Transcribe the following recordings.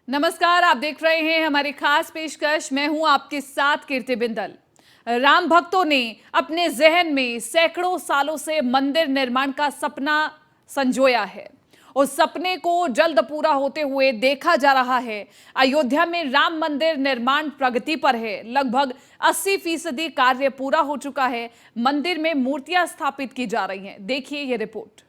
नमस्कार, आप देख रहे हैं हमारी खास पेशकश। मैं हूं आपके साथ कीर्ति बिंदल। राम भक्तों ने अपने जहन में सैकड़ों सालों से मंदिर निर्माण का सपना संजोया है। उस सपने को जल्द पूरा होते हुए देखा जा रहा है। अयोध्या में राम मंदिर निर्माण प्रगति पर है। लगभग 80% कार्य पूरा हो चुका है। मंदिर में मूर्तियां स्थापित की जा रही हैं। देखिए ये रिपोर्ट।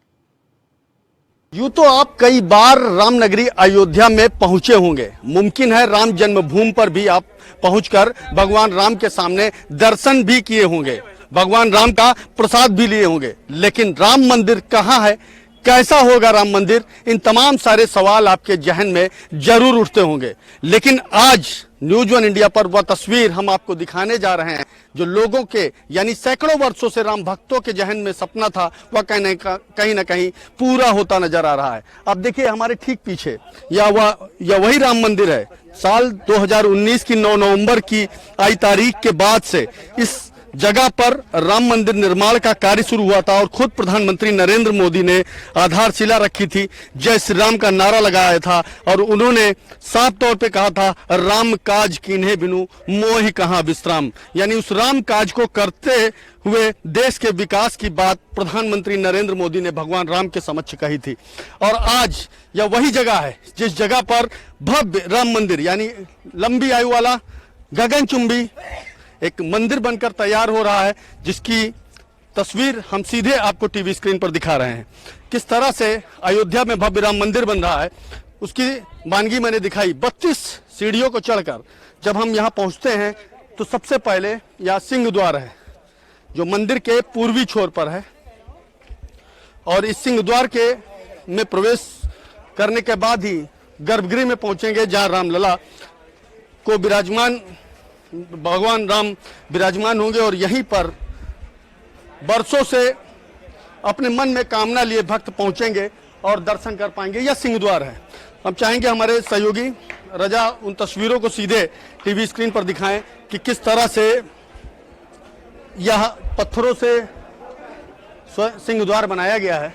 यूं तो आप कई बार रामनगरी अयोध्या में पहुंचे होंगे। मुमकिन है राम जन्मभूमि पर भी आप पहुंचकर भगवान राम के सामने दर्शन भी किए होंगे, भगवान राम का प्रसाद भी लिए होंगे। लेकिन राम मंदिर कहां है, कैसा होगा राम मंदिर, इन तमाम सारे सवाल आपके जहन में जरूर उठते होंगे। लेकिन आज न्यूज़ वन इंडिया पर वह तस्वीर हम आपको दिखाने जा रहे हैं जो लोगों के यानी सैकड़ों वर्षों से राम भक्तों के जहन में सपना था, वह कहीं ना कहीं पूरा होता नजर आ रहा है। अब देखिए हमारे ठीक पीछे या वही राम मंदिर है। साल 2019 की 9 नवंबर की आई तारीख के बाद से इस जगह पर राम मंदिर निर्माण का कार्य शुरू हुआ था और खुद प्रधानमंत्री नरेंद्र मोदी ने आधारशिला रखी थी, जय श्री राम का नारा लगाया था और उन्होंने साफ तौर पे कहा था, राम काज कीन्हे बिनु मोहि कहाँ विश्राम। यानी उस राम काज को करते हुए देश के विकास की बात प्रधानमंत्री नरेंद्र मोदी ने भगवान राम के समक्ष कही थी। और आज यह वही जगह है जिस जगह पर भव्य राम मंदिर यानी लंबी आयु वाला गगनचुंबी एक मंदिर बनकर तैयार हो रहा है, जिसकी तस्वीर हम सीधे आपको टीवी स्क्रीन पर दिखा रहे हैं। किस तरह से अयोध्या में भव्य राम मंदिर बन रहा है उसकी वानगी मैंने दिखाई। 32 सीढ़ियों को चढ़कर जब हम यहाँ पहुँचते हैं तो सबसे पहले यह सिंह द्वार है जो मंदिर के पूर्वी छोर पर है और इस सिंह द्वार के में प्रवेश करने के बाद ही गर्भगृह में पहुंचेंगे जहाँ रामलला को विराजमान भगवान राम विराजमान होंगे और यहीं पर बरसों से अपने मन में कामना लिए भक्त पहुंचेंगे और दर्शन कर पाएंगे। यह सिंह द्वार है। हम चाहेंगे हमारे सहयोगी रजा उन तस्वीरों को सीधे टीवी स्क्रीन पर दिखाएं कि किस तरह से यह पत्थरों से सिंह द्वार बनाया गया है।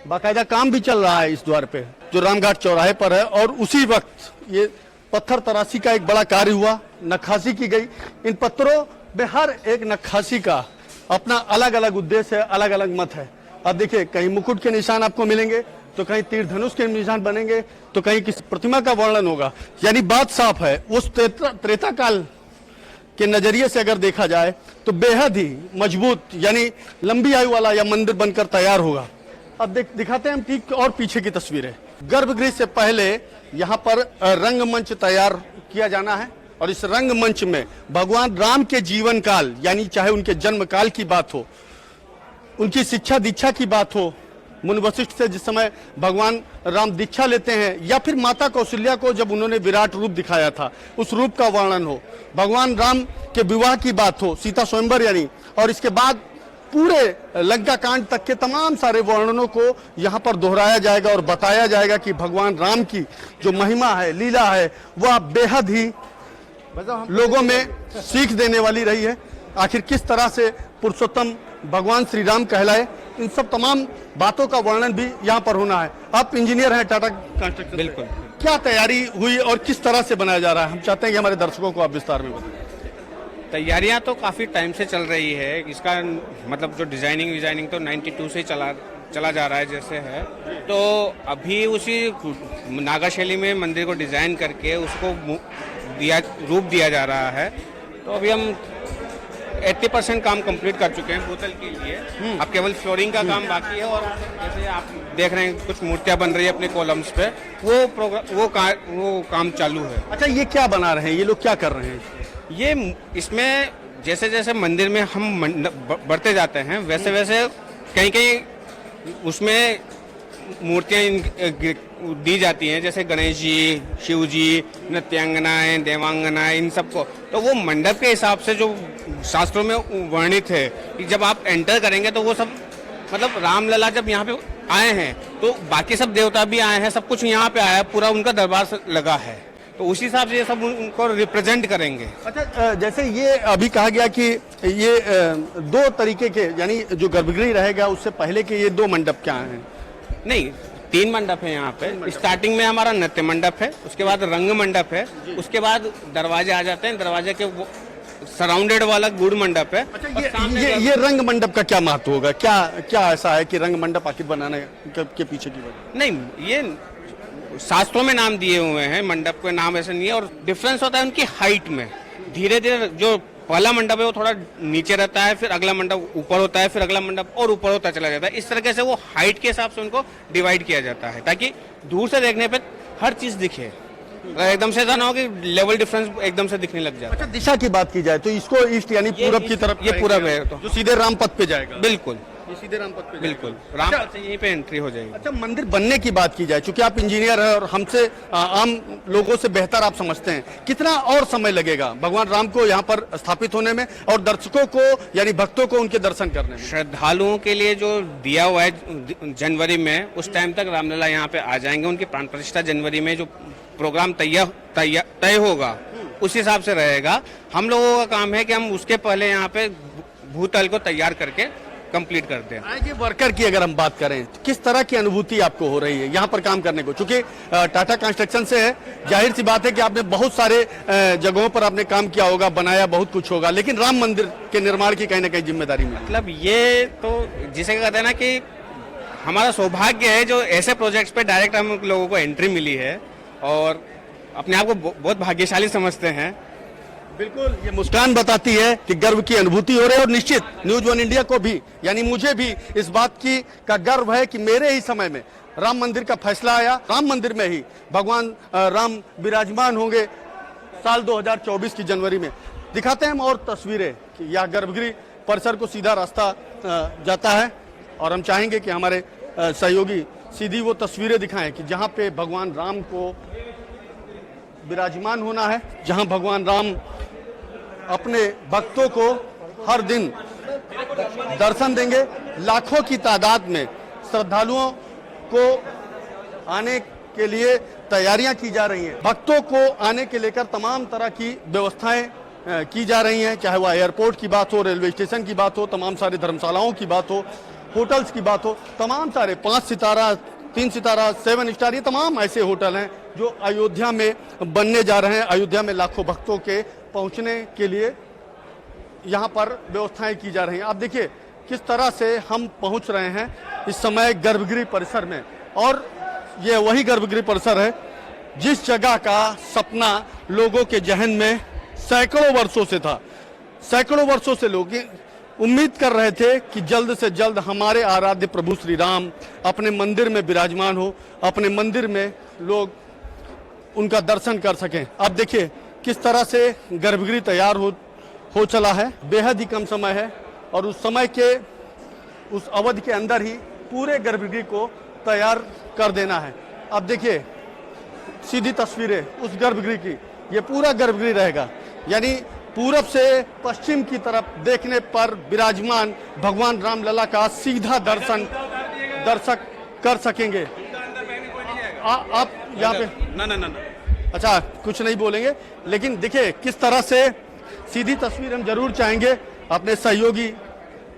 बाकायदा काम भी चल रहा है इस द्वार पे जो रामघाट चौराहे पर है और उसी वक्त ये पत्थर तराशी का एक बड़ा कार्य हुआ, नक्काशी की गई। इन पत्थरों में हर एक नक्काशी का अपना अलग अलग उद्देश्य है, अलग अलग मत है। अब देखिए कहीं मुकुट के निशान आपको मिलेंगे तो कहीं तीर धनुष के निशान बनेंगे तो कहीं किसी प्रतिमा का वर्णन होगा। यानी बात साफ है, उस त्रेता काल के नजरिए से अगर देखा जाए तो बेहद ही मजबूत यानी लंबी आयु वाला यह मंदिर बनकर तैयार होगा। अब दिखाते हैं हम ठीक और पीछे की तस्वीरें। गर्भगृह से पहले यहाँ पर रंगमंच तैयार किया जाना है और इस रंगमंच में भगवान राम के जीवन काल यानी चाहे उनके जन्म काल की बात हो, उनकी शिक्षा दीक्षा की बात हो, मुनि वशिष्ठ से जिस समय भगवान राम दीक्षा लेते हैं या फिर माता कौशल्या को जब उन्होंने विराट रूप दिखाया था उस रूप का वर्णन हो, भगवान राम के विवाह की बात हो, सीता स्वयंवर यानी, और इसके बाद पूरे लंका कांड तक के तमाम सारे वर्णनों को यहाँ पर दोहराया जाएगा और बताया जाएगा कि भगवान राम की जो महिमा है, लीला है, वह बेहद ही लोगों में सीख देने वाली रही है। आखिर किस तरह से पुरुषोत्तम भगवान श्री राम कहलाए, इन सब तमाम बातों का वर्णन भी यहाँ पर होना है। आप इंजीनियर हैं टाटा कंस्ट्रक्शन, बिल्कुल, क्या तैयारी हुई और किस तरह से बनाया जा रहा है, हम चाहते हैं कि हमारे दर्शकों को आप विस्तार में बताएं। तैयारियां तो काफ़ी टाइम से चल रही है। इसका मतलब जो डिज़ाइनिंग तो 92 से चला जा रहा है जैसे है। तो अभी उसी नागा शैली में मंदिर को डिज़ाइन करके उसको रूप दिया जा रहा है। तो अभी हम 80% काम कंप्लीट कर चुके हैं बोतल के लिए। अब केवल फ्लोरिंग का काम बाकी है और जैसे आप देख रहे हैं कुछ मूर्तियां बन रही है अपने कॉलम्स पे, वो काम चालू है। अच्छा, ये क्या बना रहे हैं, ये लोग क्या कर रहे हैं? ये इसमें जैसे जैसे मंदिर में हम बढ़ते जाते हैं वैसे वैसे कहीं कहीं उसमें मूर्तियाँ दी जाती हैं, जैसे गणेश जी, शिव जी, नृत्यांगनाएं, देवांगनाएं, इन सबको। तो वो मंडप के हिसाब से जो शास्त्रों में वर्णित है कि जब आप एंटर करेंगे तो वो सब मतलब रामलला जब यहाँ पे आए हैं तो बाकी सब देवता भी आए हैं, सब कुछ यहाँ पे आया है, पूरा उनका दरबार लगा है। तो उसी हिसाब से ये सब उनको रिप्रेजेंट करेंगे। अच्छा, जैसे ये अभी कहा गया कि ये 2 तरीके के यानी जो गर्भगृह रहेगा उससे पहले के ये 2 मंडप क्या हैं? नहीं, 3 मंडप है यहाँ पे। स्टार्टिंग में हमारा नृत्य मंडप है, उसके बाद रंग मंडप है, उसके बाद दरवाजे आ जाते हैं। दरवाजे के सराउंडेड वाला गुड़ मंडप है। अच्छा, और सामने ये रंग मंडप का क्या महत्व होगा? क्या क्या ऐसा है कि रंग मंडप आखिर बनाने के पीछे की वजह? नहीं, ये शास्त्रों में नाम दिए हुए हैं, मंडप का नाम ऐसा नहीं है। और डिफरेंस होता है उनकी हाइट में। धीरे धीरे जो पहला मंडप है वो थोड़ा नीचे रहता है, फिर अगला मंडप ऊपर होता है, फिर अगला मंडप और ऊपर होता चला जाता है। इस तरीके से वो हाइट के हिसाब से उनको डिवाइड किया जाता है, ताकि दूर से देखने पे हर चीज दिखे। एकदम से ऐसा ना हो कि लेवल डिफरेंस एकदम से दिखने लग जाए। अच्छा, दिशा की बात की जाए तो इसको ईस्ट यानी पूरब की तरफ, ये पूरब है तो जो सीधे रामपथ पे जाएगा। बिल्कुल, ये सीधे रामपथ पे बिल्कुल रामपथ से यहीं पे एंट्री हो जाएगी। अच्छा, मंदिर बनने की बात की जाए, चूंकि आप इंजीनियर हैं और हमसे आम लोगों से बेहतर आप समझते हैं, कितना और समय लगेगा भगवान राम को यहाँ पर स्थापित होने में और दर्शकों को यानी भक्तों को उनके दर्शन करने में? श्रद्धालुओं के लिए जो दिया हुआ है जनवरी में, उस टाइम तक रामलला यहाँ पे आ जाएंगे। उनकी प्राण प्रतिष्ठा जनवरी में जो प्रोग्राम तय होगा उस हिसाब से रहेगा। हम लोगों का काम है कि हम उसके पहले यहाँ पे भूतल को तैयार करके कंप्लीट करते हैं। आगे वर्कर की अगर हम बात करें तो किस तरह की अनुभूति आपको हो रही है यहाँ पर काम करने को? चूंकि टाटा कंस्ट्रक्शन से है, जाहिर सी बात है कि आपने बहुत सारे जगहों पर आपने काम किया होगा, बनाया बहुत कुछ होगा, लेकिन राम मंदिर के निर्माण की कहीं ना कहीं जिम्मेदारी में मतलब ये तो जिसे कहते हैं ना कि हमारा सौभाग्य है जो ऐसे प्रोजेक्ट्स पे डायरेक्ट हम लोगों को एंट्री मिली है और अपने आप को बहुत भाग्यशाली समझते हैं। बिल्कुल, ये मुस्कान बताती है कि गर्व की अनुभूति हो रही है और निश्चित न्यूज वन इंडिया को भी यानी मुझे भी इस बात की का गर्व है कि मेरे ही समय में राम मंदिर का फैसला आया। राम मंदिर में ही भगवान राम विराजमान होंगे साल 2024 की जनवरी में। दिखाते हैं हम और तस्वीरें कि यह गर्भगृह परिसर को सीधा रास्ता जाता है और हम चाहेंगे कि हमारे सहयोगी सीधी वो तस्वीरें दिखाएं कि जहां पे भगवान राम को विराजमान होना है, जहां भगवान राम अपने भक्तों को हर दिन दर्शन देंगे। लाखों की तादाद में श्रद्धालुओं को आने के लिए तैयारियां की जा रही हैं। भक्तों को आने के लेकर तमाम तरह की व्यवस्थाएं की जा रही हैं, चाहे वह एयरपोर्ट की बात हो, रेलवे स्टेशन की बात हो, तमाम सारी धर्मशालाओं की बात हो, होटल्स की बात हो, तमाम सारे 5 सितारा, 3 सितारा, 7 स्टार, ये तमाम ऐसे होटल हैं जो अयोध्या में बनने जा रहे हैं। अयोध्या में लाखों भक्तों के पहुंचने के लिए यहाँ पर व्यवस्थाएं की जा रही हैं। आप देखिए किस तरह से हम पहुंच रहे हैं इस समय गर्भगृह परिसर में, और ये वही गर्भगृह परिसर है जिस जगह का सपना लोगों के जहन में सैकड़ों वर्षों से था। सैकड़ों वर्षों से लोग उम्मीद कर रहे थे कि जल्द से जल्द हमारे आराध्य प्रभु श्री राम अपने मंदिर में विराजमान हो, अपने मंदिर में लोग उनका दर्शन कर सकें। अब देखिए किस तरह से गर्भगृह तैयार हो चला है। बेहद ही कम समय है और उस समय के उस अवधि के अंदर ही पूरे गर्भगृह को तैयार कर देना है। अब देखिए सीधी तस्वीरें उस गर्भगृह की, ये पूरा गर्भगृह रहेगा, यानी पूरब से पश्चिम की तरफ देखने पर विराजमान भगवान रामलला का सीधा दर्शन दर्शक कर सकेंगे। आप यहाँ पे ना अच्छा कुछ नहीं बोलेंगे, लेकिन देखिए किस तरह से सीधी तस्वीर हम जरूर चाहेंगे अपने सहयोगी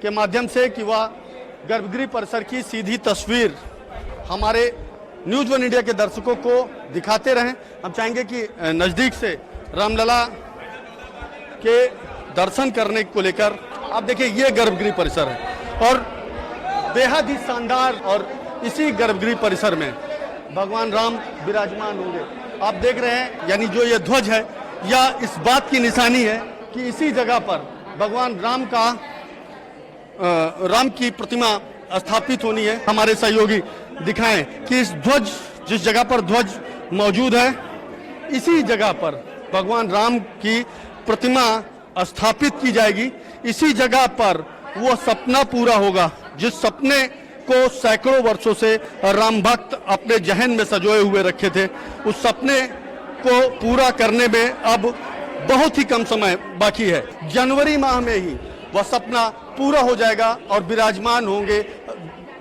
के माध्यम से कि वह गर्भगृह परिसर की सीधी तस्वीर हमारे न्यूज वन इंडिया के दर्शकों को दिखाते रहें। हम चाहेंगे कि नजदीक से रामलला के दर्शन करने को लेकर आप देखिए ये गर्भगृह परिसर है और बेहद ही शानदार, और इसी गर्भगृह परिसर में भगवान राम विराजमान होंगे। आप देख रहे हैं यानी जो ये ध्वज है यह इस बात की निशानी है कि इसी जगह पर भगवान राम की प्रतिमा स्थापित होनी है। हमारे सहयोगी दिखाएं कि इस ध्वज जिस जगह पर ध्वज मौजूद है इसी जगह पर भगवान राम की प्रतिमा स्थापित की जाएगी। इसी जगह पर वो सपना पूरा होगा जिस सपने को सैकड़ों वर्षों से राम भक्त अपने जहन में सजोए हुए रखे थे। उस सपने को पूरा करने में अब बहुत ही कम समय बाकी है। जनवरी माह में ही वह सपना पूरा हो जाएगा और विराजमान होंगे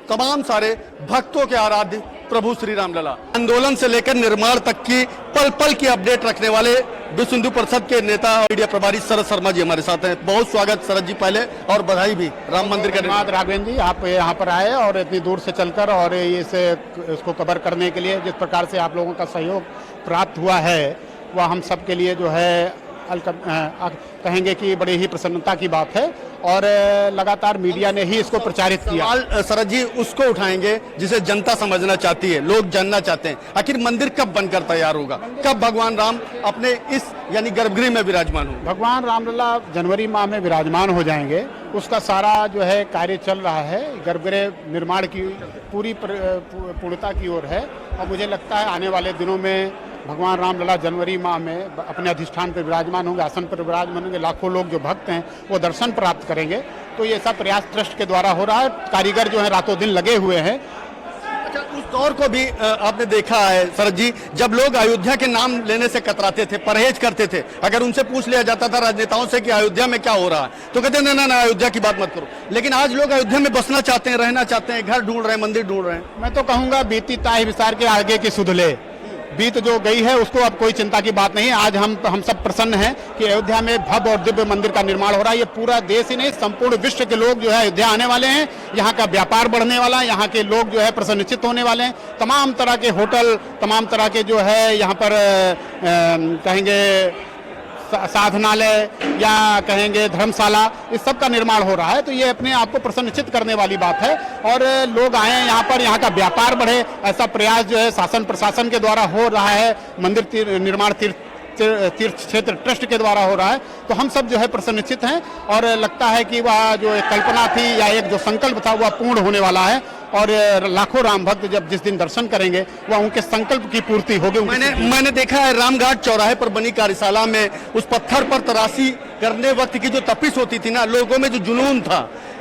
तमाम सारे भक्तों के आराध्य प्रभु श्री रामलला। आंदोलन से लेकर निर्माण तक की पल पल की अपडेट रखने वाले विश्व हिंदू परिषद के नेता और मीडिया प्रभारी शरद शर्मा जी हमारे साथ हैं। बहुत स्वागत शरद जी, पहले और बधाई भी राम मंदिर का। धन्यवाद राघवेंद्र जी, आप यहाँ पर आए और इतनी दूर से चलकर और इसको कवर करने के लिए जिस प्रकार से आप लोगों का सहयोग प्राप्त हुआ है वह हम सब के लिए जो है कहेंगे कि बड़ी ही प्रसन्नता की बात है और लगातार मीडिया ने ही इसको प्रचारित किया। सवाल शरद जी उसको उठाएंगे जिसे जनता समझना चाहती है, लोग जानना चाहते हैं, आखिर मंदिर कब बनकर तैयार होगा, कब भगवान राम अपने इस यानी गर्भगृह में विराजमान होंगे? भगवान रामलला जनवरी माह में विराजमान हो जाएंगे। उसका सारा जो है कार्य चल रहा है, गर्भगृह निर्माण की पूरी पूर्णता की ओर है और मुझे लगता है आने वाले दिनों में भगवान रामलला जनवरी माह में अपने अधिष्ठान पर विराजमान होंगे, आसन पर विराजमान होंगे। लाखों लोग जो भक्त हैं वो दर्शन प्राप्त करेंगे। तो ये सब प्रयास ट्रस्ट के द्वारा हो रहा है, कारीगर जो है रातों दिन लगे हुए हैं। अच्छा, उस दौर को भी आपने देखा है शरद जी, जब लोग अयोध्या के नाम लेने से कतराते थे, परहेज करते थे। अगर उनसे पूछ लिया जाता था राजनेताओं से कि अयोध्या में क्या हो रहा है तो कहते ना ना अयोध्या की बात मत करो। लेकिन आज लोग अयोध्या में बसना चाहते हैं, रहना चाहते हैं, घर ढूंढ रहे हैं, मंदिर ढूंढ रहे हैं। मैं तो कहूँगा बीती ताही विसार के आगे की सुध ले, बीत जो गई है उसको अब कोई चिंता की बात नहीं है। आज हम सब प्रसन्न हैं कि अयोध्या में भव्य और दिव्य मंदिर का निर्माण हो रहा है। ये पूरा देश ही नहीं संपूर्ण विश्व के लोग जो है अयोध्या आने वाले हैं। यहाँ का व्यापार बढ़ने वाला है, यहाँ के लोग जो है प्रसन्नचित्त होने वाले हैं। तमाम तरह के होटल, तमाम तरह के जो है यहाँ पर कहेंगे साधनालय या कहेंगे धर्मशाला, इस सब का निर्माण हो रहा है। तो ये अपने आप को प्रसन्नचित्त करने वाली बात है और लोग आए यहाँ पर, यहाँ का व्यापार बढ़े, ऐसा प्रयास जो है शासन प्रशासन के द्वारा हो रहा है। मंदिर निर्माण तीर्थ क्षेत्र ट्रस्ट के द्वारा हो रहा है। तो हम सब जो है प्रसन्नचित्त हैं और लगता है कि वह जो एक कल्पना थी या एक जो संकल्प था वह पूर्ण होने वाला है और लाखों राम भक्त जब जिस दिन दर्शन करेंगे वह उनके संकल्प की पूर्ति होगी। मैंने देखा है रामघाट चौराहे पर बनी कार्यशाला में उस पत्थर पर तराशी करने वक्त की जो तपिश होती थी ना, लोगों में जो जुनून था,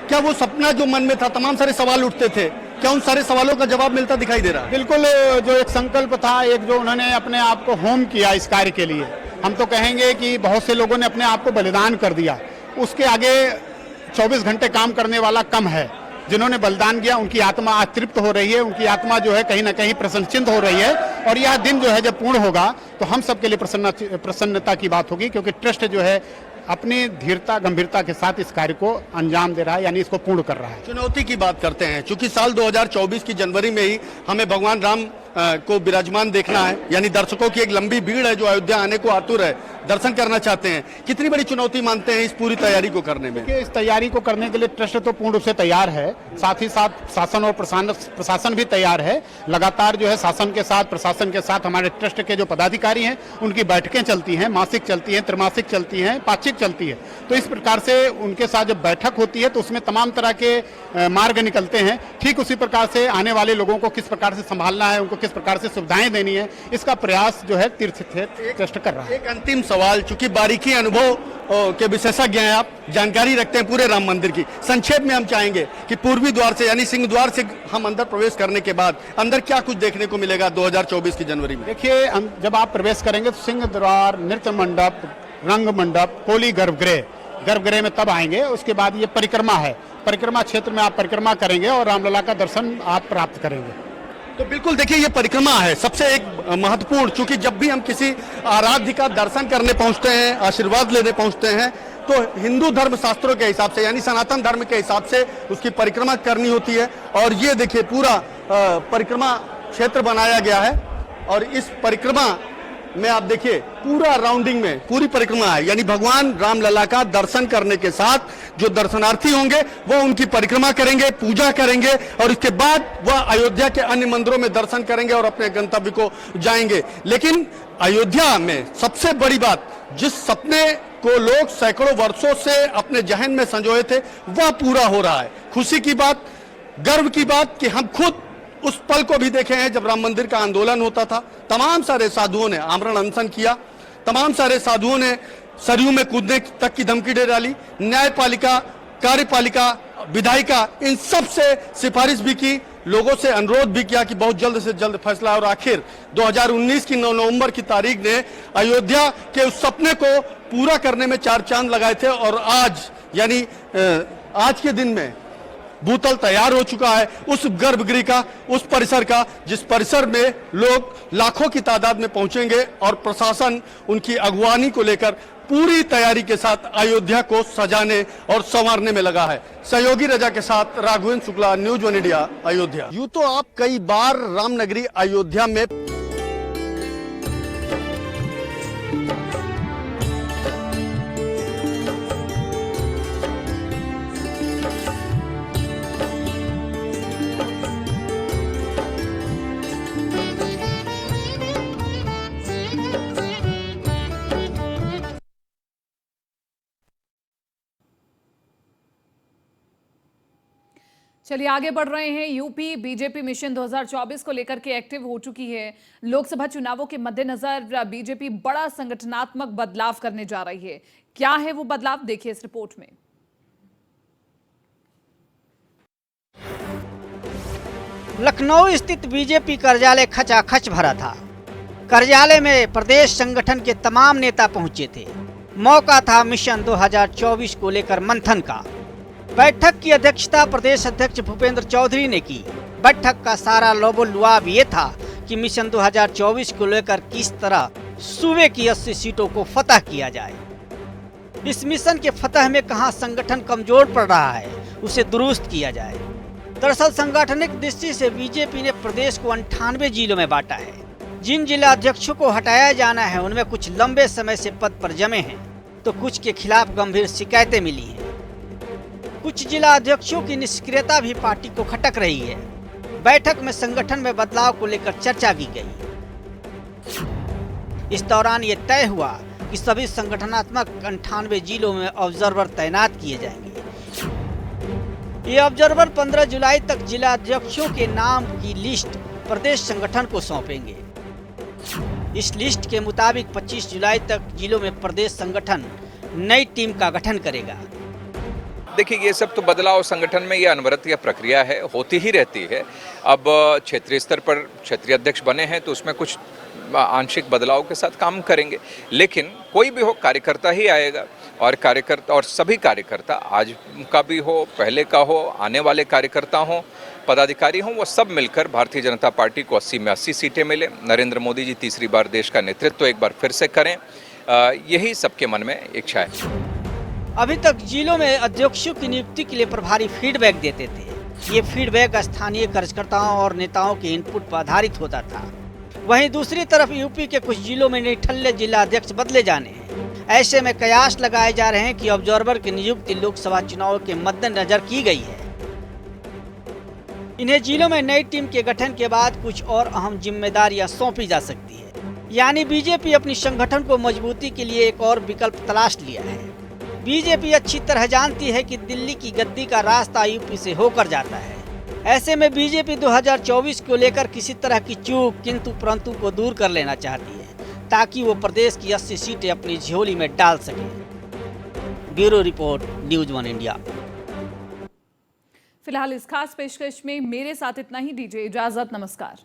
क्या वो सपना जो मन में था, तमाम सारे सवाल उठते थे, क्या उन सारे सवालों का जवाब मिलता दिखाई दे रहा है? बिल्कुल, जो एक संकल्प था, एक जो उन्होंने अपने आप को होम किया इस कार्य के लिए, हम तो कहेंगे कि बहुत से लोगों ने अपने आप को बलिदान कर दिया। उसके आगे 24 घंटे काम करने वाला कम है। जिन्होंने बलिदान किया उनकी आत्मा आज तृप्त हो रही है, उनकी आत्मा जो है कहीं ना कहीं प्रसन्नचित्त हो रही है और यह दिन जो है जब पूर्ण होगा तो हम सबके लिए प्रसन्नता की बात होगी, क्योंकि ट्रस्ट जो है अपनी धीरता गंभीरता के साथ इस कार्य को अंजाम दे रहा है, यानी इसको पूर्ण कर रहा है। चुनौती की बात करते हैं, चूंकि साल 2024 की जनवरी में ही हमें भगवान राम को विराजमान देखना है, यानी दर्शकों की एक लंबी भीड़ है जो अयोध्या आने को आतुर है, दर्शन करना चाहते हैं। कितनी बड़ी चुनौती मानते हैं इस पूरी तैयारी को करने में? इस तैयारी को करने के लिए ट्रस्ट तो पूर्ण रूप से तैयार है, साथ ही साथ शासन और प्रशासन भी तैयार है। लगातार जो है शासन के साथ प्रशासन के साथ हमारे ट्रस्ट के जो पदाधिकारी हैं उनकी बैठकें चलती हैं, मासिक चलती हैं, त्रैमासिक चलती हैं, पाक्षिक चलती है। तो इस प्रकार से उनके साथ जब बैठक होती है तो उसमें तमाम तरह के मार्ग निकलते हैं। ठीक उसी प्रकार से आने वाले लोगों को किस प्रकार से संभालना है, उनको किस प्रकार से सुविधाएं देनी है, इसका प्रयास जो है तीर्थ ट्रस्ट कर रहा है। एक अंतिम सवाल, चूंकि बारीकी अनुभव के विशेषज्ञ हैं आप, जानकारी रखते हैं पूरे राम मंदिर की, संक्षेप में हम चाहेंगे कि पूर्वी द्वार से यानी सिंह द्वार से हम अंदर प्रवेश करने के बाद अंदर क्या कुछ देखने को मिलेगा 2024 की जनवरी में? देखिए, जब आप प्रवेश करेंगे तो सिंह द्वार, नृत्य मंडप, रंग मंडप, कोली गर्भगृह में तब आएंगे। उसके बाद ये परिक्रमा है, परिक्रमा क्षेत्र में आप परिक्रमा करेंगे और रामलला का दर्शन आप प्राप्त करेंगे। तो बिल्कुल देखिए, ये परिक्रमा है सबसे एक महत्वपूर्ण, क्योंकि जब भी हम किसी आराध्य का दर्शन करने पहुंचते हैं, आशीर्वाद लेने पहुंचते हैं, तो हिंदू धर्म शास्त्रों के हिसाब से यानी सनातन धर्म के हिसाब से उसकी परिक्रमा करनी होती है। और ये देखिए पूरा परिक्रमा क्षेत्र बनाया गया है और इस परिक्रमा में आप देखिए पूरा राउंडिंग में पूरी परिक्रमा है, यानी भगवान रामलला का दर्शन करने के साथ जो दर्शनार्थी होंगे वो उनकी परिक्रमा करेंगे, पूजा करेंगे और इसके बाद वह अयोध्या के अन्य मंदिरों में दर्शन करेंगे और अपने गंतव्य को जाएंगे। लेकिन अयोध्या में सबसे बड़ी बात, जिस सपने को लोग सैकड़ों वर्षों से अपने जहन में संजोए थे वह पूरा हो रहा है। खुशी की बात, गर्व की बात कि हम खुद उस पल को भी देखे हैं जब राम मंदिर का आंदोलन होता था। तमाम सारे साधुओं ने आमरण अनशन किया, तमाम सारे साधुओं ने सरयू में कूदने तक की धमकी दे डाली, न्यायपालिका, कार्यपालिका, विधायिका, इन सब से सिफारिश भी की, लोगों से अनुरोध भी किया कि बहुत जल्द से जल्द फैसला। और आखिर 2019 की 9 नवंबर की तारीख ने अयोध्या के उस सपने को पूरा करने में 4 चांद लगाए थे और आज यानी आज के दिन में भूतल तैयार हो चुका है उस गर्भगृह का, उस परिसर का, जिस परिसर में लोग लाखों की तादाद में पहुंचेंगे और प्रशासन उनकी अगवानी को लेकर पूरी तैयारी के साथ अयोध्या को सजाने और संवारने में लगा है। सहयोगी रजा के साथ राघवेंद्र शुक्ला, न्यूज 1 इंडिया, अयोध्या। यूं तो आप कई बार रामनगरी अयोध्या में चलिए आगे बढ़ रहे हैं। यूपी बीजेपी मिशन 2024 को लेकर के एक्टिव हो चुकी है। लोकसभा चुनावों के मद्देनजर बीजेपी बड़ा संगठनात्मक बदलाव करने जा रही है। क्या है वो बदलाव, देखिए इस रिपोर्ट में। लखनऊ स्थित बीजेपी कार्यालय खचाखच भरा था। कार्यालय में प्रदेश संगठन के तमाम नेता पहुंचे थे। मौका था मिशन 2024 को लेकर मंथन का। बैठक की अध्यक्षता प्रदेश अध्यक्ष भूपेंद्र चौधरी ने की। बैठक का सारा लोबोलुआब ये था कि मिशन 2024 को लेकर किस तरह सूबे की 80 सीटों को फतह किया जाए। इस मिशन के फतह में कहां संगठन कमजोर पड़ रहा है उसे दुरुस्त किया जाए। दरअसल सांगठनिक दृष्टि से बीजेपी ने प्रदेश को 98 जिलों में बांटा है। जिन जिला अध्यक्षों को हटाया जाना है उनमें कुछ लंबे समय से पद पर जमे हैं तो कुछ के खिलाफ गंभीर शिकायतें मिली हैं। कुछ जिला अध्यक्षों की निष्क्रियता भी पार्टी को खटक रही है। बैठक में संगठन में बदलाव को लेकर चर्चा की गई। इस दौरान ये तय हुआ कि सभी संगठनात्मक 98 जिलों में ऑब्जर्वर तैनात किए जाएंगे। ये ऑब्जर्वर 15 जुलाई तक जिला अध्यक्षों के नाम की लिस्ट प्रदेश संगठन को सौंपेंगे। इस लिस्ट के मुताबिक 25 जुलाई तक जिलों में प्रदेश संगठन नई टीम का गठन करेगा। देखिए, ये सब तो बदलाव संगठन में ये अनवरत या प्रक्रिया है, होती ही रहती है। अब क्षेत्रीय स्तर पर क्षेत्रीय अध्यक्ष बने हैं तो उसमें कुछ आंशिक बदलाव के साथ काम करेंगे, लेकिन कोई भी हो कार्यकर्ता ही आएगा और कार्यकर्ता और सभी कार्यकर्ता आज का भी हो, पहले का हो, आने वाले कार्यकर्ता हो, पदाधिकारी हों, वो सब मिलकर भारतीय जनता पार्टी को 80 में 80 सीटें मिले। नरेंद्र मोदी जी तीसरी बार देश का नेतृत्व एक बार फिर से करें, यही सबके मन में इच्छा है। अभी तक जिलों में अध्यक्षों की नियुक्ति के लिए प्रभारी फीडबैक देते थे। ये फीडबैक स्थानीय कार्यकर्ताओं और नेताओं के इनपुट पर आधारित होता था। वहीं दूसरी तरफ यूपी के कुछ जिलों में निठल्ले जिला अध्यक्ष बदले जाने हैं। ऐसे में कयास लगाए जा रहे हैं कि ऑब्जर्वर की नियुक्ति लोकसभा चुनाव के मद्देनजर की गई है। इन्हें जिलों में नई टीम के गठन के बाद कुछ और अहम जिम्मेदारियां सौंपी जा सकती है। यानी बीजेपी अपनी संगठन को मजबूती के लिए एक और विकल्प तलाश लिया है। बीजेपी अच्छी तरह जानती है कि दिल्ली की गद्दी का रास्ता यूपी से होकर जाता है। ऐसे में बीजेपी 2024 को लेकर किसी तरह की चूक किंतु परंतु को दूर कर लेना चाहती है ताकि वो प्रदेश की 80 सीटें अपनी झोली में डाल सके। Bureau report, news 1 India. फिलहाल इस खास पेशकश में मेरे साथ इतना ही। दीजिए इजाजत, नमस्कार।